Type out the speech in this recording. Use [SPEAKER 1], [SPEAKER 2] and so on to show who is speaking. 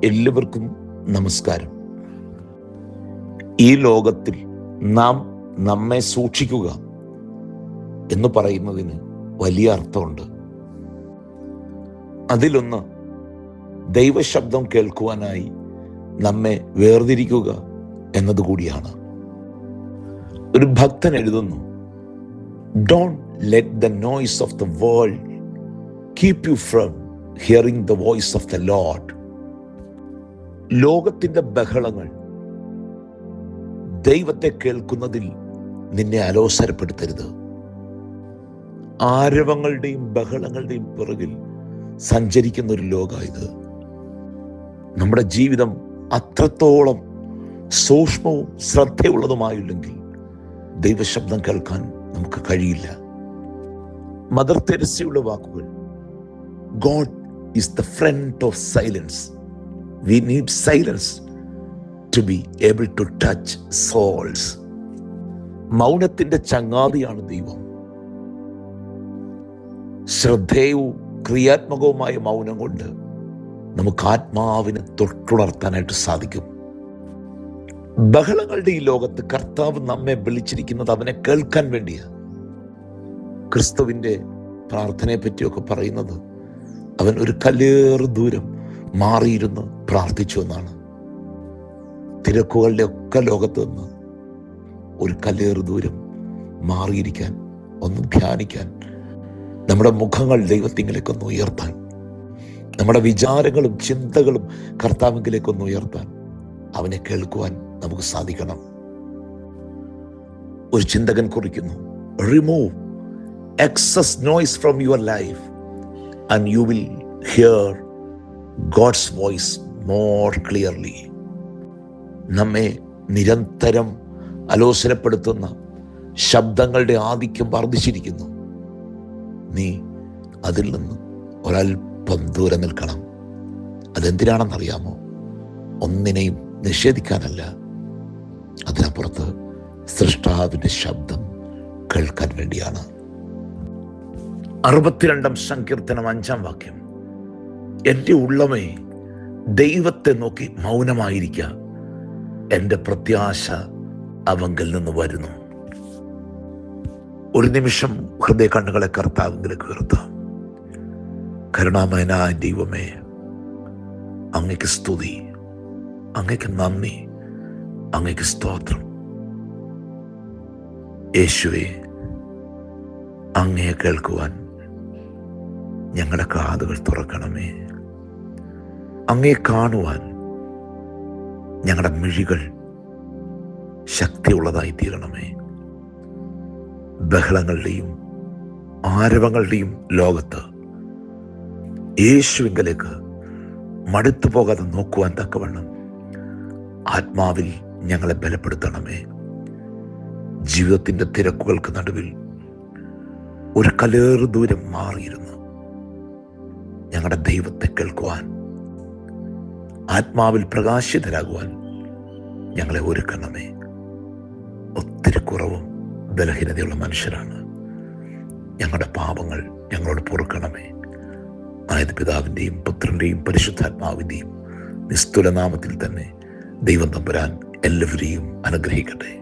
[SPEAKER 1] എല്ലാവർക്കും നമസ്കാരം. ഈ ലോകത്തിൽ നാം നമ്മെ സൂക്ഷിക്കുക എന്ന് പറയുന്നതിന് വലിയ അർത്ഥമുണ്ട്. അതിലൊന്ന് ദൈവശബ്ദം കേൾക്കുവാനായി നമ്മെ വേർതിരിക്കുക എന്നതുകൂടിയാണ്. ഒരു ഭക്തൻ എഴുതുന്നു, "Don't let the noise of the world keep you from hearing the voice of the Lord." ലോകത്തിൻ്റെ ബഹളങ്ങൾ ദൈവത്തെ കേൾക്കുന്നതിൽ നിന്നെ അലോസരപ്പെടുത്തരുത്. ആരവങ്ങളുടെയും ബഹളങ്ങളുടെയും പിറകിൽ സഞ്ചരിക്കുന്ന ഒരു ലോകമായത്. നമ്മുടെ ജീവിതം അത്രത്തോളം സൂക്ഷ്മവും ശ്രദ്ധയുള്ളതുമായില്ലെങ്കിൽ ദൈവശബ്ദം കേൾക്കാൻ നമുക്ക് കഴിയില്ല. മദർ തെരേസയുടെ വാക്കുകൾ, "God is the friend of silence. We need silence to be able to touch souls." മൗനത്തിന്റെ ചങ്ങാതിയാണ് ദൈവം. ശ്രദ്ധേയവും ക്രിയാത്മകവുമായ മൗനം കൊണ്ട് നമുക്ക് ആത്മാവിനെ തൊട്ടുണർത്താനായിട്ട് സാധിക്കും. ബഹളങ്ങളുടെ ഈ ലോകത്ത് കർത്താവ് നമ്മെ വിളിച്ചിരിക്കുന്നത് അവനെ കേൾക്കാൻ വേണ്ടിയാണ്. ക്രിസ്തുവിൻ്റെ പ്രാർത്ഥനയെ പറ്റിയൊക്കെ പറയുന്നത് അവൻ ഒരു കല്ലേറ് ദൂരം മാറിയിരുന്ന് പ്രാർത്ഥിച്ചു എന്നാണ്. തിരക്കുകളുടെ ഒക്കെ ലോകത്ത് നിന്ന് ഒരു കല്ലേറ് ദൂരം മാറിയിരിക്കാൻ, ഒന്ന് ധ്യാനിക്കാൻ, നമ്മുടെ മുഖങ്ങൾ ദൈവത്തിങ്കിലേക്കൊന്ന് ഉയർത്താൻ, നമ്മുടെ വിചാരങ്ങളും ചിന്തകളും കർത്താവിങ്കിലേക്കൊന്ന് ഉയർത്താൻ അവനെ കേൾക്കുവാൻ നമുക്ക് സാധിക്കണം. ഒരു ചിന്തകൻ കുറിക്കുന്നു, "Remove excess noise from your life and you will hear God's voice more clearly." നമ്മെ നിരന്തരം അലോസരപ്പെടുത്തുന്ന ശബ്ദങ്ങളുടെ ആധിക്യം വർദ്ധിച്ചിരിക്കുന്നു. നീ അതിൽ നിന്ന് ഒരൽപ്പം ദൂരെ നിൽക്കണം. അതെന്തിനാണെന്നറിയാമോ? ഒന്നിനെയും നിഷേധിക്കാനല്ല, അതിനപ്പുറത്ത് സൃഷ്ടാവിൻ്റെ ശബ്ദം കേൾക്കാൻ വേണ്ടിയാണ്. 62 സങ്കീർത്തനം 5 വാക്യം, "എൻ്റെ ഉള്ളമേ ദൈവത്തെ നോക്കി മൗനമായിരിക്കുക, എൻ്റെ പ്രത്യാശ അവങ്കിൽ നിന്ന് വരുന്നു." ഒരു നിമിഷം ഹൃദയ കണ്ണുകളെ കർത്താവിലേക്ക് ഉയർത്താം. കരുണാമയനായ ദൈവമേ, അങ്ങയ്ക്ക് സ്തുതി, അങ്ങയ്ക്ക് നന്ദി, അങ്ങയ്ക്ക് സ്തോത്രം. യേശുവേ, അങ്ങയെ കേൾക്കുവാൻ ഞങ്ങളുടെ കാതുകൾ തുറക്കണമേ. അങ്ങയെ കാണുവാൻ ഞങ്ങളുടെ മിഴികൾ ശക്തിയുള്ളതായി തീരണമേ. ബഹളങ്ങളുടെയും ആരവങ്ങളുടെയും ലോകത്ത് യേശുവിങ്കലേക്ക് മടുത്തു പോകാതെ നോക്കുവാൻ തക്കവണ്ണം ആത്മാവിൽ ഞങ്ങളെ ബലപ്പെടുത്തണമേ. ജീവിതത്തിൻ്റെ തിരക്കുകൾക്ക് നടുവിൽ ഒരു കല്ലേറ് ദൂരം മാറിയിരുന്നു ഞങ്ങളുടെ ദൈവത്തെ കേൾക്കുവാൻ, ആത്മാവിൽ പ്രകാശിതരാകുവാൻ ഞങ്ങളെ ഒരുക്കണമേ. ഒത്തിരി കുറവും ബലഹീനതയുള്ള മനുഷ്യരാണ്. ഞങ്ങളുടെ പാപങ്ങൾ ഞങ്ങളോട് പൊറുക്കണമേ. ആയത് പിതാവിൻ്റെയും പുത്രൻ്റെയും പരിശുദ്ധാത്മാവിൻ്റെയും നിസ്തുല നാമത്തിൽ തന്നെ ദൈവം തമ്പുരാൻ എല്ലാവരെയും അനുഗ്രഹിക്കട്ടെ.